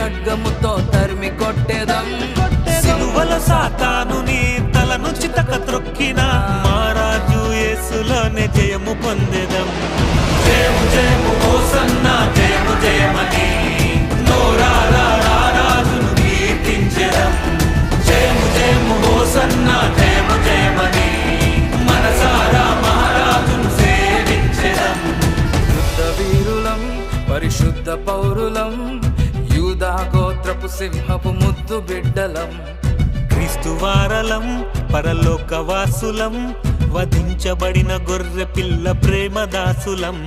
ఖడ్గముతో తరిమి కొట్టేదం. సిలువల సాతానుని తల నుంచి తక త్రొక్కిన మహారాజు యేసులోనే జయము పొందెదం. జయము జయము హోసన్నా జయము జయమని నోరారా రాజును కీర్తించెదం. జయము జయము హోసన్నా జయము జయమని మనసారా మహారాజును సేవించెదం. యుద్ధ వీరులం పరిశుద్ధ పౌరులం యూదా గోత్రపు సింహపు ముద్దు బిడ్డలం. క్రీస్తు వారలం పరలోకవాసులం వధించబడిన గొర్రె పిల్ల ప్రేమదాసులం.